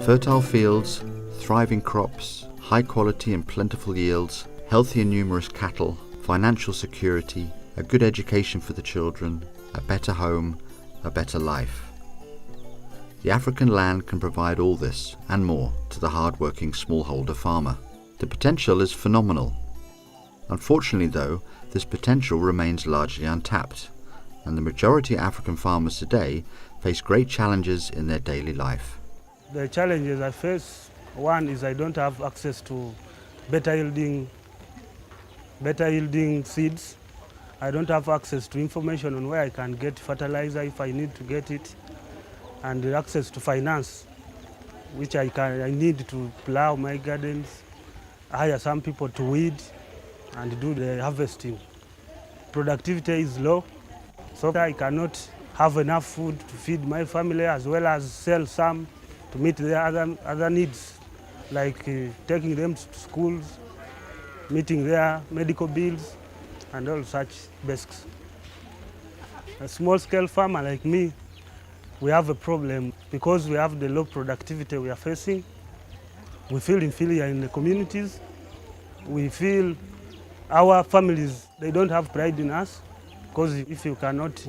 Fertile fields, thriving crops, high quality and plentiful yields, healthy and numerous cattle, financial security, a good education for the children, a better home, a better life. The African land can provide all this and more to the hard-working smallholder farmer. The potential is phenomenal. Unfortunately though, this potential remains largely untapped, and the majority of African farmers today face great challenges in their daily life. The challenges I face, one is I don't have access to better yielding seeds. I don't have access to information on where I can get fertilizer if I need to get it, and access to finance, which I need to plow my gardens, hire some people to weed and do the harvesting. Productivity is low, so I cannot have enough food to feed my family as well as sell some to meet their other needs, like taking them to schools, meeting their medical bills, and all such basics. A small-scale farmer like me, we have a problem because we have the low productivity we are facing. We feel inferior in the communities. We feel our families, they don't have pride in us, because if you cannot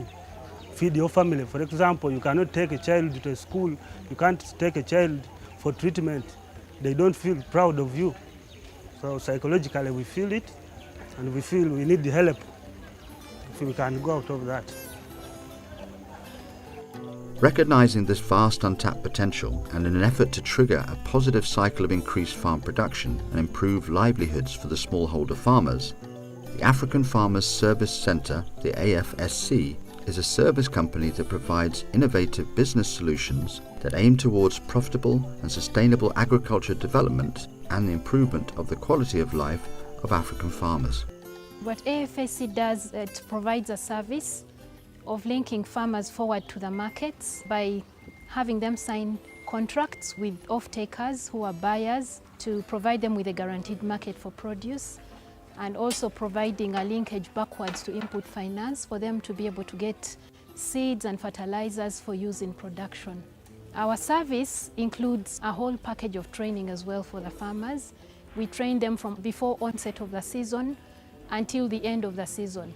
feed your family, for example, you cannot take a child to a school, you can't take a child for treatment, they don't feel proud of you. So psychologically we feel it, and we feel we need the help if we can go out of that. Recognizing this vast untapped potential and in an effort to trigger a positive cycle of increased farm production and improve livelihoods for the smallholder farmers, the African Farmers Service Centre, the AFSC, is a service company that provides innovative business solutions that aim towards profitable and sustainable agriculture development and the improvement of the quality of life of African farmers. What AFSC does, it provides a service of linking farmers forward to the markets by having them sign contracts with off-takers who are buyers to provide them with a guaranteed market for produce, and also providing a linkage backwards to input finance for them to be able to get seeds and fertilizers for use in production. Our service includes a whole package of training as well for the farmers. We train them from before onset of the season until the end of the season.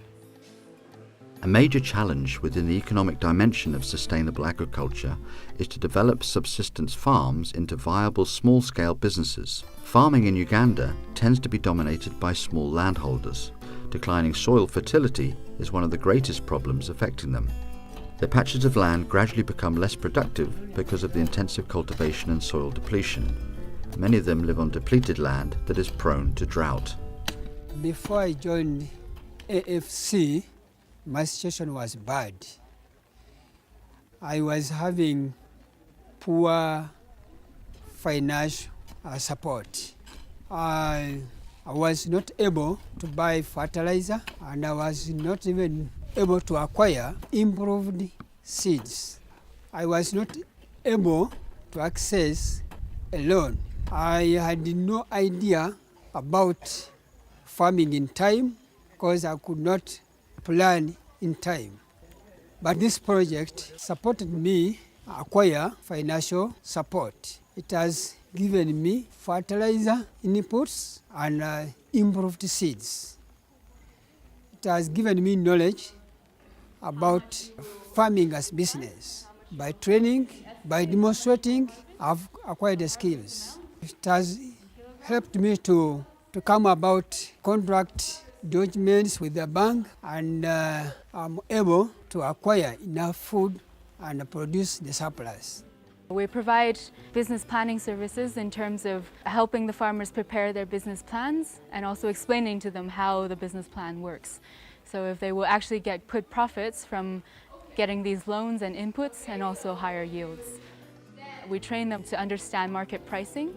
A major challenge within the economic dimension of sustainable agriculture is to develop subsistence farms into viable small-scale businesses. Farming in Uganda tends to be dominated by small landholders. Declining soil fertility is one of the greatest problems affecting them. Their patches of land gradually become less productive because of the intensive cultivation and soil depletion. Many of them live on depleted land that is prone to drought. Before I joined AFC, my situation was bad. I was having poor financial support. I was not able to buy fertilizer, and I was not even able to acquire improved seeds. I was not able to access a loan. I had no idea about farming in time because I could not plan in time. But this project supported me acquire financial support. It has given me fertilizer inputs and improved seeds. It has given me knowledge about farming as business. By training, by demonstrating, I've acquired the skills. It has helped me to come about contract documents with the bank, and I'm able to acquire enough food and produce the surplus. We provide business planning services in terms of helping the farmers prepare their business plans and also explaining to them how the business plan works. So if they will actually get good profits from getting these loans and inputs and also higher yields. We train them to understand market pricing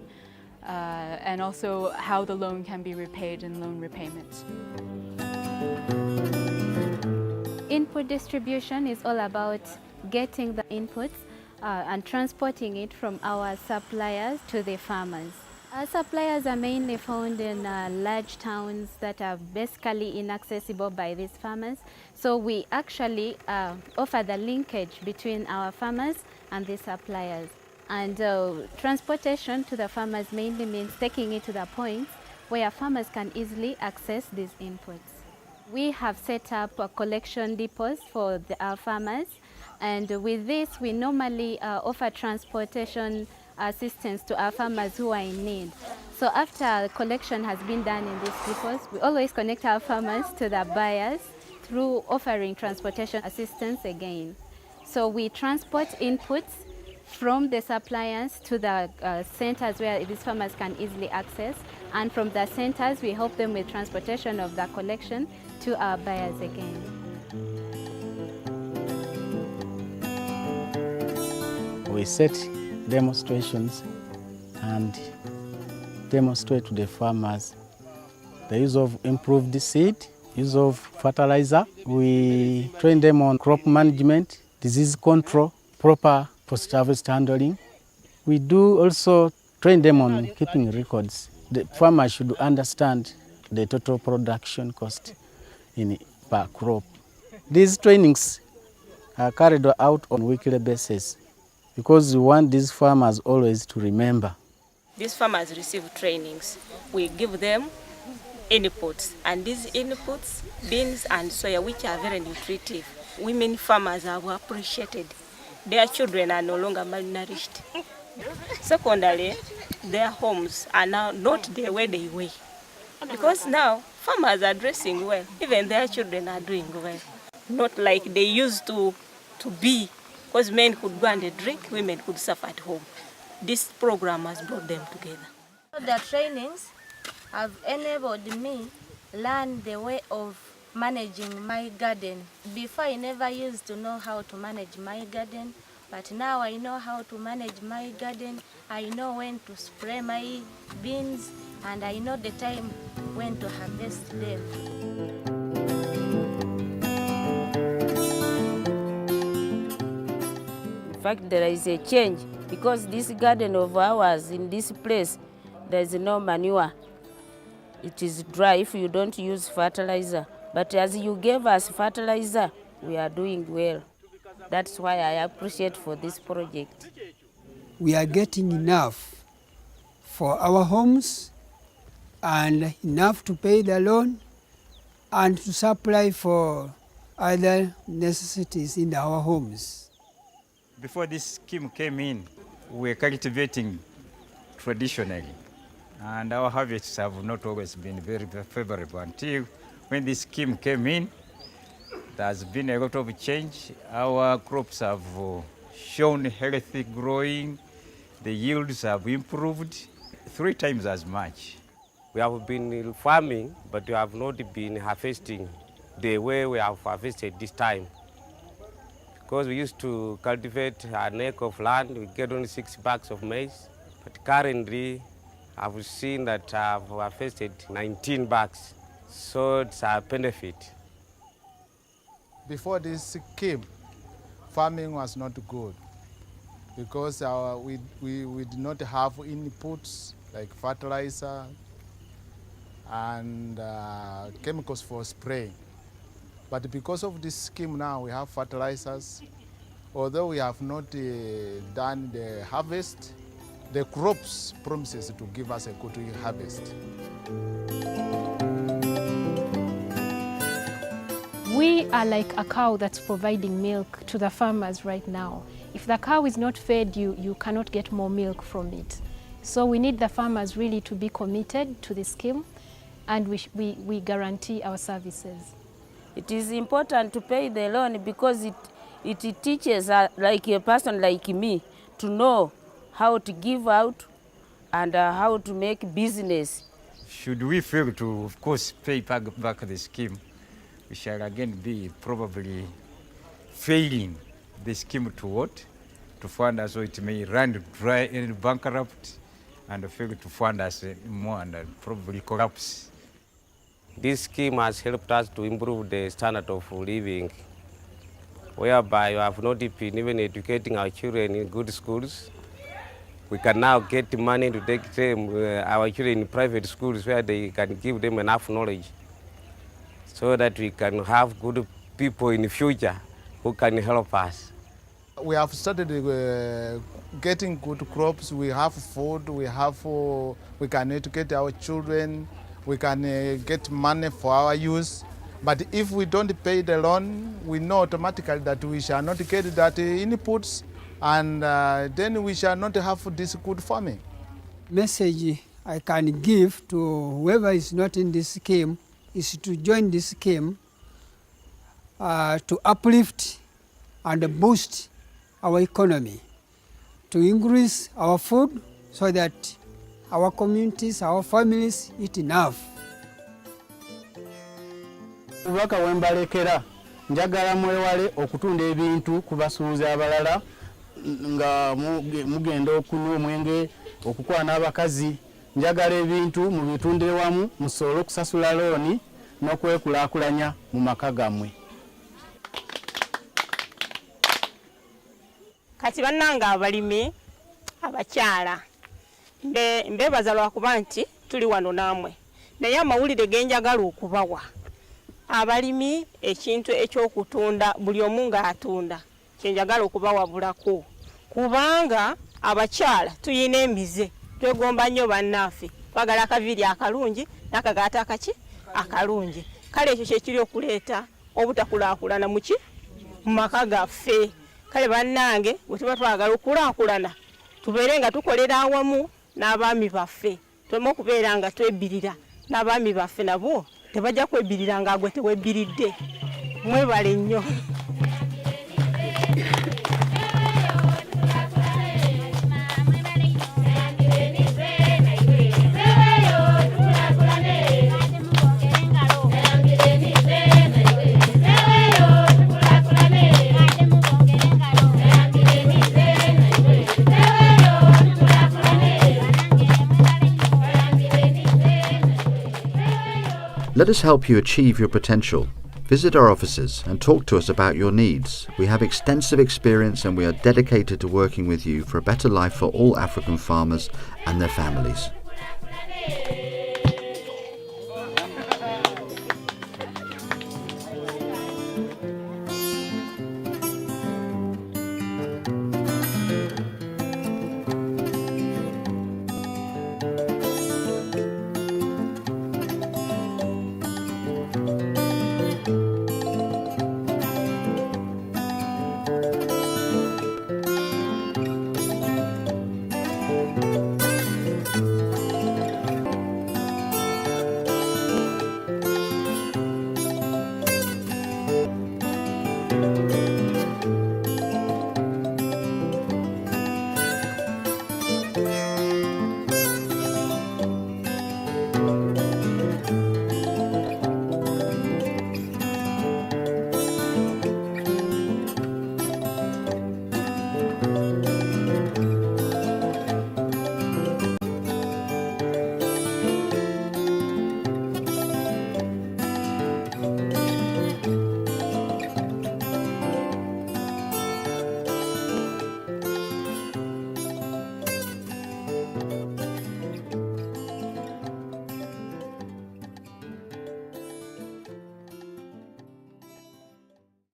and also how the loan can be repaid in loan repayment. Input distribution is all about getting the inputs and transporting it from our suppliers to the farmers. Our suppliers are mainly found in large towns that are basically inaccessible by these farmers. So we actually offer the linkage between our farmers and the suppliers. And transportation to the farmers mainly means taking it to the points where farmers can easily access these inputs. We have set up collection depots for our farmers, and with this we normally offer transportation assistance to our farmers who are in need. So after collection has been done in these depots, we always connect our farmers to the buyers through offering transportation assistance again. So we transport inputs from the suppliers to the centers where these farmers can easily access, and from the centers we help them with transportation of the collection to our buyers again. We set demonstrations and demonstrate to the farmers the use of improved seed, use of fertilizer. We train them on crop management, disease control, proper post-harvest handling. We do also train them on keeping records. The farmer should understand the total production cost per crop. These trainings are carried out on a weekly basis because we want these farmers always to remember. These farmers receive trainings. We give them inputs, and these inputs, beans and soya, which are very nutritive. Women farmers have appreciated. Their children are no longer malnourished. Secondly, their homes are now not the way they were. Because now, farmers are dressing well. Even their children are doing well. Not like they used to be, because men could go and drink, women could suffer at home. This program has brought them together. The trainings have enabled me learn the way of managing my garden. Before I never used to know how to manage my garden, but now I know how to manage my garden. I know when to spray my beans, and I know the time when to harvest them. In fact, there is a change because this garden of ours in this place, there is no manure. It is dry if you don't use fertilizer. But as you gave us fertilizer, we are doing well. That's why I appreciate for this project. We are getting enough for our homes and enough to pay the loan and to supply for other necessities in our homes. Before this scheme came in, we were cultivating traditionally, and our harvests have not always been very favorable until when this scheme came in. There's been a lot of change. Our crops have shown healthy growing. The yields have improved 3 times as much. We have been farming, but we have not been harvesting the way we have harvested this time. Because we used to cultivate an acre of land, we get only 6 bags of maize. But currently, I've seen that I've harvested 19 bags. So it's a benefit. Before this scheme, farming was not good because we did not have inputs like fertilizer and chemicals for spraying. But because of this scheme now, we have fertilizers. Although we have not done the harvest, the crops promises to give us a good harvest. We are like a cow that's providing milk to the farmers right now. If the cow is not fed, you cannot get more milk from it. So we need the farmers really to be committed to the scheme and we guarantee our services. It is important to pay the loan because it teaches like a person like me to know how to give out and how to make business. Should we fail to, of course, pay back the scheme, we shall again be probably failing the scheme to what? To fund us, so it may run dry and bankrupt and fail to fund us more and probably collapse. This scheme has helped us to improve the standard of living, whereby we have not been even educating our children in good schools. We can now get money to take them, our children in private schools where they can give them enough knowledge so that we can have good people in the future who can help us. We have started getting good crops, we have food, we can educate our children, we can get money for our use. But if we don't pay the loan, we know automatically that we shall not get that inputs, and then we shall not have this good farming. Message I can give to whoever is not in this scheme is to join this scheme to uplift and boost our economy, to increase our food so that our communities, our families eat enough. Ubaka wembalekera njagala mwewale okutunda ebintu ku basuubuzi abalala nga mugenda okunywa omwenge okukwana abakazi. Njagala ebintu mu bitundire wamu musobole okusasula looni n'okwekulaakulanya mu maka gammwe. Kati bannanga abalimi abakyala mbebaza lwakuba nti tuli wano nammwe, naye amawulire genjagala okubawa abalimi ekintu ekyokutunda buli omu ng'atunda kyenjagala okubawabulako, kubanga abakyala tuyina emize, twegomba nnyo bannaffe, twagala akaviiri akalungi n'akagaata akalungi. Kale ekyo kyekiri okuleeta obutakulaakulana mu maka gaffe. Kale bannange bwe tuba twagala okulaakulana tubeere nga tukolera awamu n'abaami baffe, tuleme okubeera nga twebbirira n'abaami baffe nabo tebajja kwebbirira nga gwe tewebbiridde. Mwebale nnyo. Let us help you achieve your potential. Visit our offices and talk to us about your needs. We have extensive experience and we are dedicated to working with you for a better life for all African farmers and their families.